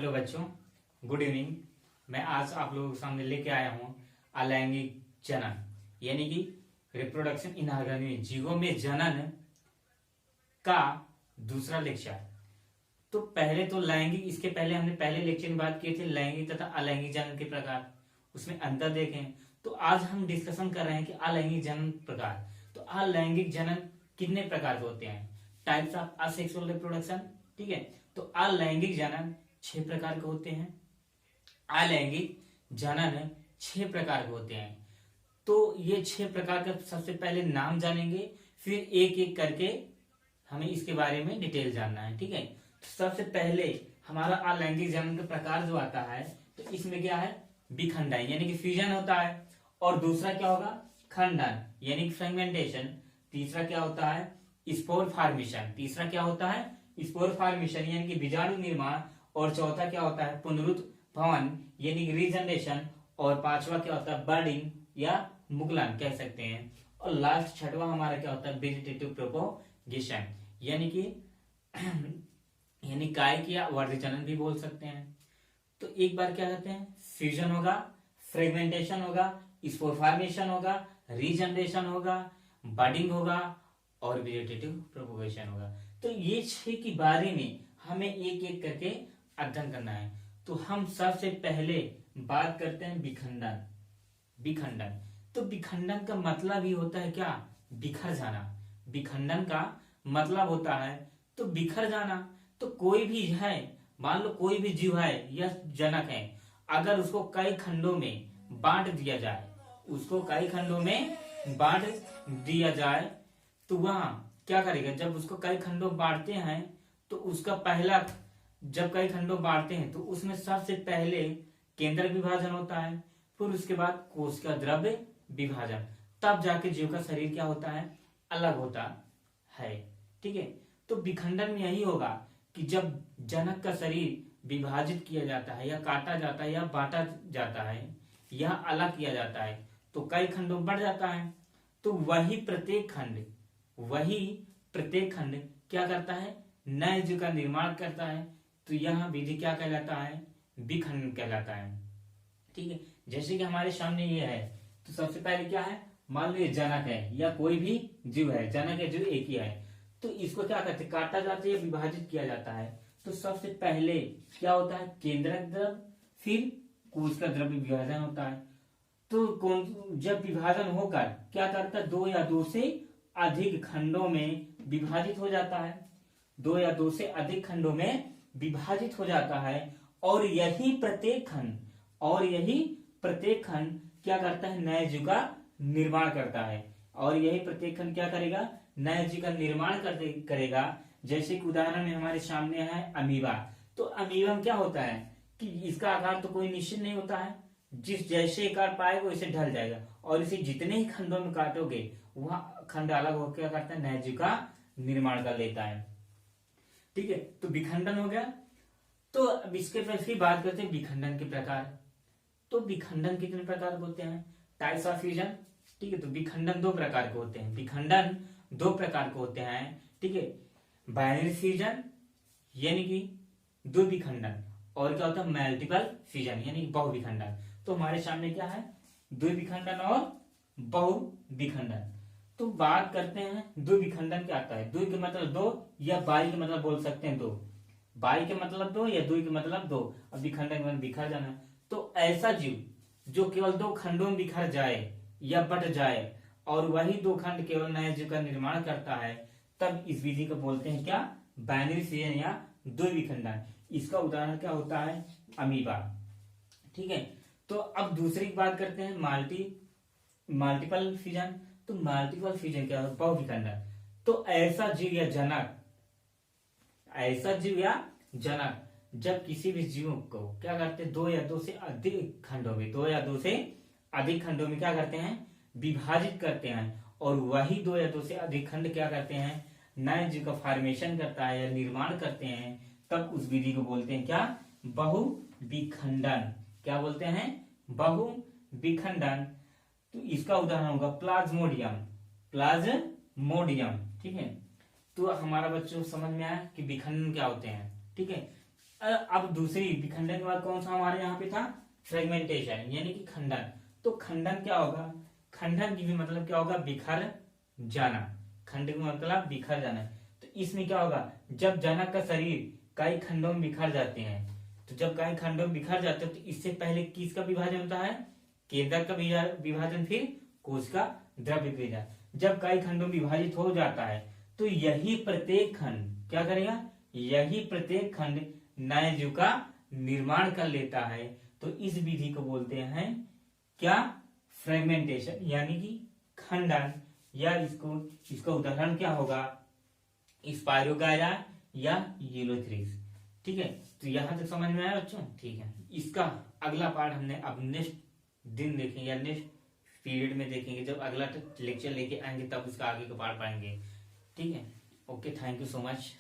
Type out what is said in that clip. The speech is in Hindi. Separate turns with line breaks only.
हेलो बच्चों, गुड इवनिंग। मैं आज आप लोगों के सामने लेके आया हूँ अलैंगिक जनन यानी कि रिप्रोडक्शन इन ऑर्गेनिज्म, जीवों में जनन का दूसरा लेक्चर। तो पहले तो लैंगिक, इसके पहले हमने पहले लेक्चर में बात की थी लैंगिक तथा अलैंगिक जनन के प्रकार, उसमें अंतर देखें। तो आज हम डिस्कशन कर रहे हैं कि अलैंगिक जनन प्रकार। तो अलैंगिक जनन कितने प्रकार के होते हैं? Types of asexual reproduction. ठीक है, तो अलैंगिक जनन 6 प्रकार के होते हैं। अलैंगिक जनन 6 प्रकार के होते हैं। तो ये 6 प्रकार के सबसे पहले नाम जानेंगे, फिर एक एक करके हमें इसके बारे में डिटेल जानना है। ठीक है, तो सबसे पहले हमारा अलैंगिक जनन का प्रकार जो आता है, तो इसमें क्या है? विखंडन यानी कि फ्यूजन होता है। और दूसरा क्या होगा? खंडन यानी कि फ्रेगमेंटेशन। तीसरा क्या होता है? Spore formation. तीसरा क्या होता है? स्पोर फॉर्मेशन यानी कि बीजाणु निर्माण। और चौथा क्या होता है? पुनरुत्भवन यानी कि रीजनरेशन। और पांचवा क्या होता है? बर्डिंग या मुगलन कह सकते हैं। और लास्ट छठवां हमारा क्या होता है? वेजिटेटिव प्रोपोगेशन यानी कि कायिक या वर्धजनन भी बोल सकते हैं। तो एक बार क्या कहते हैं? फ्यूजन होगा, फ्रेगमेंटेशन होगा, स्पोर फॉर्मेशन होगा, रीजनरेशन होगा, बर्डिंग होगा और वेजिटेटिव प्रोपोगेशन होगा। तो ये 6 के बारे में हमें एक एक करके अध्ययन करना है। तो हम सबसे पहले बात करते हैं विखंडन। विखंडन, तो विखंडन का मतलब ही होता है क्या? बिखर जाना। विखंडन का मतलब होता है तो बिखर जाना। तो कोई भी है, मान लो कोई भी जीव है या जनक है, अगर उसको कई खंडों में बांट दिया जाए, उसको कई खंडों में बांट दिया जाए, तो वहां क्या करेगा? जब उसको कई खंडों बांटते हैं तो उसका पहला, जब कई खंडों बांटते हैं तो उसमें सबसे पहले केंद्रक विभाजन होता है, फिर उसके बाद कोशिका द्रव्य विभाजन, तब जाके जीव का शरीर क्या होता है? अलग होता है। ठीक है, तो विखंडन में यही होगा कि जब जनक का शरीर विभाजित किया जाता है या काटा जाता है या बांटा जाता है या अलग किया जाता है तो कई खंडों में बढ़ जाता है। तो वही प्रत्येक खंड क्या करता है? नए जीव का निर्माण करता है। तो यह विधि क्या कहलाता है? विखंडन कहलाता है। ठीक है, जैसे कि हमारे सामने ये है, तो सबसे पहले क्या है? मान लो ये जनक है या कोई भी जीव है, जनक है, जीव एक ही है, तो इसको क्या करते हैं? काटा जाता है या विभाजित किया जाता है। तो सबसे पहले क्या होता है? केंद्रक द्रव्य, फिर कोशिका द्रव्य विभाजन होता है। तो जब विभाजन होकर क्या करता है? 2 या 2 से अधिक खंडों में विभाजित हो जाता है। 2 या 2 से अधिक खंडों में विभाजित हो जाता है। और यही प्रत्येक खंड क्या करता है? नए जीव का निर्माण करता है। और यही प्रत्येक खंड क्या करेगा? नए जीव का निर्माण करेगा। जैसे कि उदाहरण में हमारे सामने है अमीबा। तो अमीबा में क्या होता है कि इसका आकार तो कोई निश्चित नहीं होता है, जिस जैसे आकार पाएगा वैसे ढल जाएगा। और इसे जितने ही खंडों में काटोगे वह खंड अलग होकर क्या करता है? नए जीव का निर्माण कर लेता है। ठीक है, तो विखंडन हो गया। तो अब इसके फिर बात करते हैं विखंडन के प्रकार। तो विखंडन कितने प्रकार के होते हैं? Types of fusion. ठीक है, तो विखंडन 2 प्रकार के होते हैं। विखंडन 2 प्रकार के होते हैं। ठीक है, बाइनरी फ्यूजन यानी कि द्विविखंडन, और क्या होता है? मल्टीपल फ्यूजन यानी बहुविखंडन। तो हमारे सामने क्या है? द्विविखंडन और बहुविखंडन। तो बात करते हैं द्विविखंडन क्या आता है? द्वि के मतलब 2 या बाई के मतलब बोल सकते हैं 2। बाई के मतलब 2 या द्वि के मतलब 2। अब विखंडन के मतलब बिखर जाना। तो ऐसा जीव जो केवल 2 खंडों में बिखर जाए या बट जाए और वही 2 खंड केवल नए जीव का निर्माण करता है, तब इस विधि को बोलते हैं क्या? बाइनरी फ्यूजन या द्विविखंडन। इसका उदाहरण क्या होता है? अमीबा। ठीक है, तो अब दूसरी बात करते हैं मल्टीपल फ्यूजन। तो मल्टीपल फ्यूजन क्या है? बहुविखंडन। तो ऐसा जीव या जनक जब किसी भी जीव को क्या करते हैं? 2 या 2 से अधिक खंडों में क्या करते हैं? विभाजित करते हैं। और वही 2 या 2 से अधिक खंड क्या करते हैं? नए जीव का फॉर्मेशन करता है या निर्माण करते हैं, तब उस विधि को बोलते हैं क्या? बहुविखंडन। क्या बोलते हैं? बहुविखंडन। तो इसका उदाहरण होगा प्लाज्मोडियम। ठीक है, तो हमारा बच्चों समझ में आया कि विखंडन क्या होते हैं। ठीक है, अब दूसरी विखंडन के बाद कौन सा हमारे यहाँ पे था, फ्रेगमेंटेशन यानी कि खंडन। तो खंडन क्या होगा, खंडन की भी मतलब क्या होगा, बिखर जाना। खंड का मतलब बिखर जाना। तो इसमें क्या होगा, जब जनक का शरीर कई खंडों में बिखर जाते हैं, तो जब कई खंडों में बिखर जाते हैं तो इससे पहले किसका विभाजन होता है, केंद्रक का विभाजन, फिर कोश का द्रव्य क्रिया। जब कई खंडों में विभाजित हो जाता है तो यही प्रत्येक खंड क्या करेगा, यही प्रत्येक खंड नए जीव का निर्माण कर लेता है। तो इस विधि को बोलते हैं क्या, फ्रेगमेंटेशन यानी कि खंडन। या इसका उदाहरण क्या होगा, स्पाइरोगायरा या यूलोथ्रिस। ठीक है, तो यहां तक समझ में आया बच्चों। ठीक है, इसका अगला पार्ट हमने अब नेक्स्ट दिन देखेंगे या नेक्स्ट पीरियड में देखेंगे, जब अगला लेक्चर लेके आएंगे तब उसका आगे का पार्ट पढ़ेंगे। ठीक है, okay, thank you so much.